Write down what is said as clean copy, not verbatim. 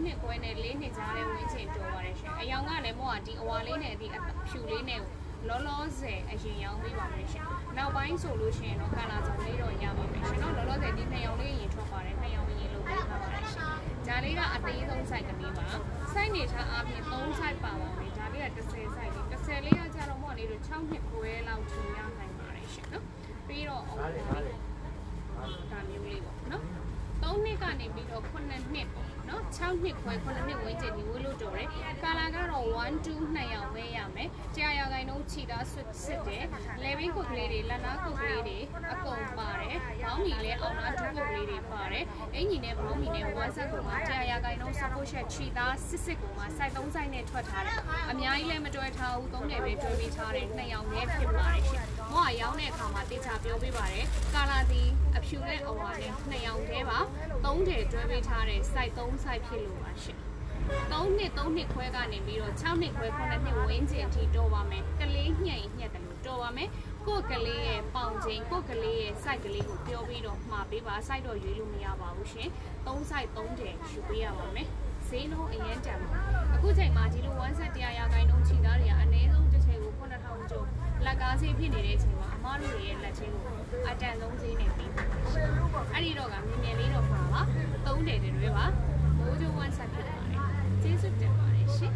နှစ်ခွဲနဲ့4နှစ်ကြားတဲ့ဝင်းကျင်တော်ပါတယ်ရှင်အယောင်ကလည်းမောကဒီအဝါလေးနဲ့ဒီဖြူလေးနဲ့လောလောဆယ်အရင်ရောင်းပေးပါမယ်ရှင်နောက်ပိုင်းဆိုလို့ရှိရင်တော့ကာလာစုံလေးတော့ရပါမယ်ရှင်နော်လောလောဆယ်ဒီ2ရောင်လေးရင်ထွက်ပါတယ်2ရောင်ရင်လို့ပြောထားပါတယ်ရှင်ဒါလေးကအသေးဆုံး size ကလေးပါ size နေထားအပြင်3 size ပါပါမယ်ဒါလေးက10 size လေး10လေးကကြတော့မောလေးတို့6နှစ်ခွဲလောက်ထင်ရနိုင်ပါတယ်ရှင်နော်ပြီးတော့ဒါမျိုးလေးပေါ့နော်3နှစ်ကနေပြီးတော့9နှစ်ပေါ့နော်6နှစ်ခွဲ9နှစ်ဝန်းကျင်ဒီဝေးလို့တော်တယ်ကာလာကတော့1 2 2ရောင်ဝဲရမယ်ကြာရဂိုင်းလုံးခြိသားစစ်တယ်လေဘင်းကုတ်ကလေးတွေလက်နာကုတ်ကလေးတွေအကုန်ပါတယ်ဘောင်းမီလည်းအောင်နာဒုကုတ်ကလေးတွေပါတယ်အင်ကြီးနဲ့ဘောင်းမီနဲ့ဝမ်းဆက်ကောင်ကကြာရဂိုင်းလုံး support ချက်ခြိသားစစ်ကောင်က site 3 site နဲ့ထွက်ထားတယ်အများကြီးလည်းမတွဲထားဘူး3နယ်ပဲတွဲပေးထားတယ်2ရောင်နဲ့ဖြစ်ပါတယ်ရှင်မောကရောင်းတဲ့အခါမှာတေချာပြောပေးပါတယ်ကာလာဒီအဖြူနဲ့အဝါနဲ့2ရောင်တည်းပါ3ထည်တွဲပေးထားတယ် site 3 site ဖြစ်လို့ပါရှင်3နှစ်ခွဲကနေပြီးတော့6နှစ်ခွဲ9နှစ်ဝင်းကျင်အထိတော်ပါမယ်ကလေးညှက်တယ်လို့တော်ပါမယ်ကိုယ်ကလေးရဲ့ပေါင်ချိန်ကိုယ်ကလေးရဲ့ site ကလေးကိုပြောပြီးတော့မှာပေးပါ site တော့ရွေးလို့မရပါဘူးရှင်3 site 3ထည်ယူပေးရပါမယ်ဈေးနှုန်းအရင်တန်ပါအခုချိန်မှာဒီလို1ဆက်100ရာခိုင်နှုန်းချီသားတွေကအနည်းဆုံးတစ်ချိန်ကို9000ကျော်လက်ကားဈေးဖြစ်နေတဲ့အချိန်မှာအမားတို့ရဲ့လက်ချင်းကိုအတန်ဆုံးဈေးနဲ့ပြီးအဲ့ဒီတော့ကမြင်မြင်လေးတော့ပါပါ3ထည်တွေပါမိုးကြိုး1ဆက်ဖြစ်ပါတယ်ကျေးဇူးတင်ပါတယ်ရှင်